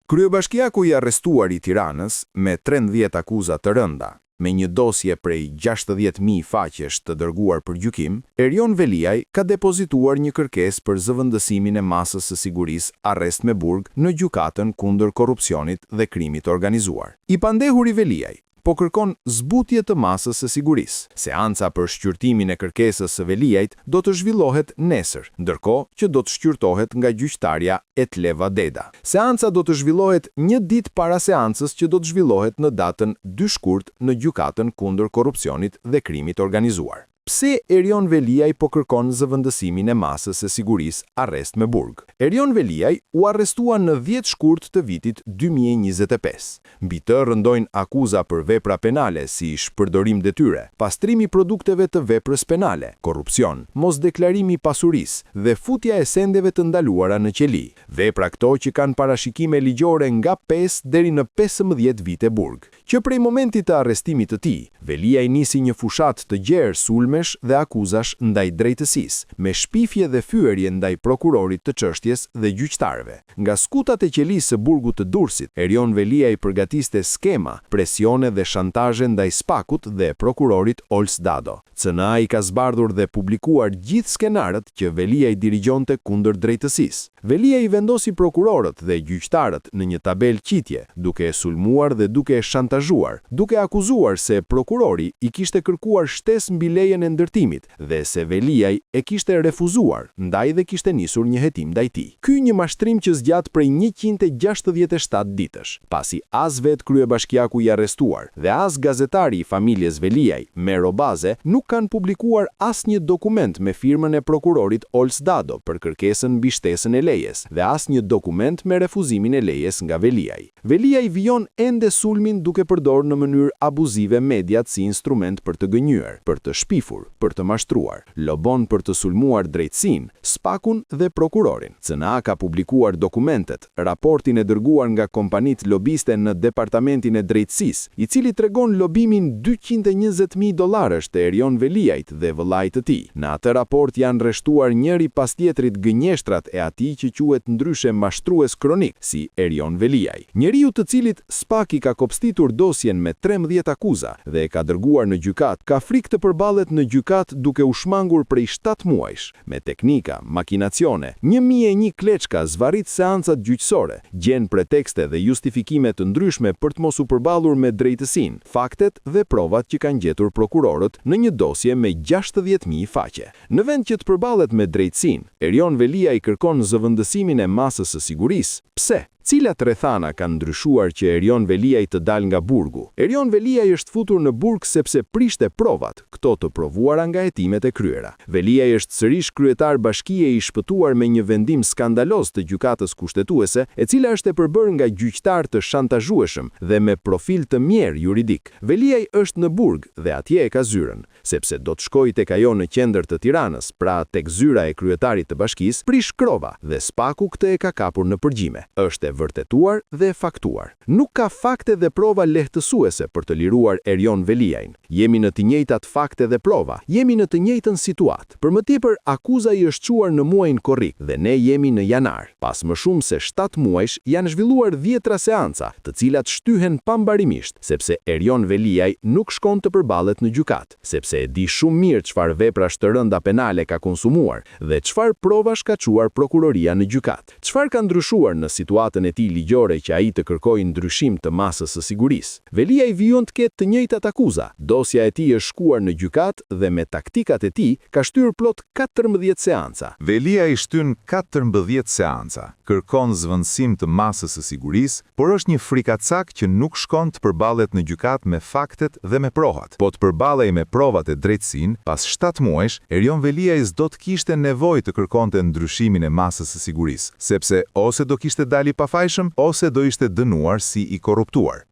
Kryebashkiaku i arrestuar i Tiranës me 13 akuza të rënda, me një dosje prej 60.000 faqesh të dërguar për gjykim, Erion Veliaj ka depozituar një kërkesë për zëvendësimin e masës së sigurisë arrest me burg në gjykatën kundër korrupsionit dhe krimit organizuar. I pandehuri Veliaj po kërkon zbutje të masës së sigurisë. Seanca për shqyrtimin e kërkesës së Veliajt do të zhvillohet nesër, ndërkohë që do të shqyrtohet nga gjyqtarja Etleva Deda. Seanca do të zhvillohet një ditë para seancës që do të zhvillohet në datën 2 shkurt në gjykatën kundër korrupsionit dhe krimit organizuar. Pse Erion Veliaj po kërkon zëvendësimin e masës së sigurisë arrest me burg? Erion Veliaj u arrestua në 10 shkurt të vitit 2025. Mbi të rëndojnë akuza për vepra penale si shpërdorim detyre, pastrimi produkteve të veprës penale, korrupsion, mosdeklarimi pasurisë dhe futja e sendeve të ndaluara në qeli. Vepra këto që kanë parashikime ligjore nga 5 deri në 15 vite burg. Që prej momentit të arrestimit të tij, Veliaj nisi një fushat të gjerë sulmesh dhe akuzash ndaj drejtësisë, me shpifje dhe fyerje ndaj prokurorit të çështjes dhe gjyqtarëve. Nga skutat e qelisë së burgut të Durrësit, Erion Veliaj përgatiste skema, presione dhe shantazhe ndaj Spakut dhe prokurorit Ols Dado. CNA i ka zbardhur dhe publikuar gjithë skenarët që Veliaj dirigjonte kundër drejtësisë. Veliaj vendosi prokurorët dhe gjyqtarët në një tabel qitje, duke e sulmuar dhe duke e shantazhuar, duke akuzuar se prokurori i kishte kërkuar shtesë mbi lejen e ndërtimit dhe se Veliaj e kishte refuzuar, ndaj dhe kishte nisur një hetim ndaj tij. Ky një mashtrim që zgjat prej 167 ditësh, pasi as vet kryebashkiaku i arrestuar dhe as gazetari i familjes Veliaj, Mero Baze, nuk kanë publikuar asnjë dokument me firmën e prokurorit Ols Dado për kërkesën mbi shtesën e lejes dhe asnjë dokument me refuzimin e lejes nga Veliaj. Veliaj vijon ende sulmin duke përdorur në mënyrë abuzive mediat si instrument për të gënjur, për të shpifur, për të mashtruar, lobon për të sulmuar drejtësinë, Spakun dhe prokurorin. CNA ka publikuar dokumentet, raportin e dërguar nga kompanitë lobiste në departamentin e drejtësisë, i cili tregon lobimin $220.000 të Erion Veliajt dhe vëllait të tij. Në atë raport janë rreshtuar njëri pas tjetrit gënjeshtrat e atij që quhet ndryshe mashtrues kronik, si Erion Veliaj. Njeriu të cilit Spaki ka kopstitur dosjen me 13 akuza dhe e ka dërguar në gjykat, ka frikë të përballet në gjykat duke u shmangur prej 7 muajsh, me teknika, makinacione, 1001 kleçka zvarrit seancat gjyqësore, gjen pretekste dhe justifikime të ndryshme për të mos u përballur me drejtësinë, faktet dhe provat që kanë gjetur prokurorët në një dosje me 60.000 faqe. Në vend që të përballet me drejtësinë, Erion Veliaj kërkon zëvendësimin e masës së sigurisë. Pse? Cilat rrethana kanë ndryshuar që Erion Veliaj të dal nga burgu? Erion Veliaj është futur në burg sepse prishte provat, këto të provuara nga hetimet e kryera. Veliaj është sërish kryetar bashkie i shpëtuar me një vendim skandaloz të gjykatës kushtetuese, e cila është e përbërë nga gjyqtar të shantazhueshëm dhe me profil të mirë juridik. Veliaj është në burg dhe atje e ka zyrën, sepse do të shkojë tek ajo në qendër të Tiranës, pra tek zyra e kryetarit të bashkisë, prish krova dhe Spaku këtë e ka kapur në përgjime. Është vërtetuar dhe faktuar. Nuk ka fakte dhe prova lehtësuese për të liruar Erion Veliajn. Jemi në të njëjtat fakte dhe prova, jemi në të njëjtën situatë. Për më tepër, akuza i është çuar në muajin korrik dhe ne jemi në janar. Pas më shumë se 7 muajsh janë zhvilluar 10 seanca, të cilat shtyhen pambarimisht, sepse Erion Veliaj nuk shkon të përballet në gjykat, sepse e di shumë mirë çfarë veprash të rënda penale ka konsumuar dhe çfarë provash ka çuar prokuroria në gjykat. Çfarë ka ndryshuar në situatën e tij ligjore që ai të kërkojë ndryshim të masës së sigurisë? Veliaj vijon të ketë të njëjtat akuza. Dosja e tij është shkuar në gjykat dhe me taktikat e tij ka shtyr plot 14 seanca. Veliaj shtyn 14 seanca, kërkon zvendësim të masës së sigurisë, por është një frikacak që nuk shkon të përballet në gjykat me faktet dhe me provat. Po të përballej me provat e drejtësinë, pas 7 muajsh, Erion Veliaj s'do të kishte nevojë të kërkonte ndryshimin e masës së sigurisë, sepse ose do kishte dali pafajshëm ose do ishte dënuar si i korruptuar.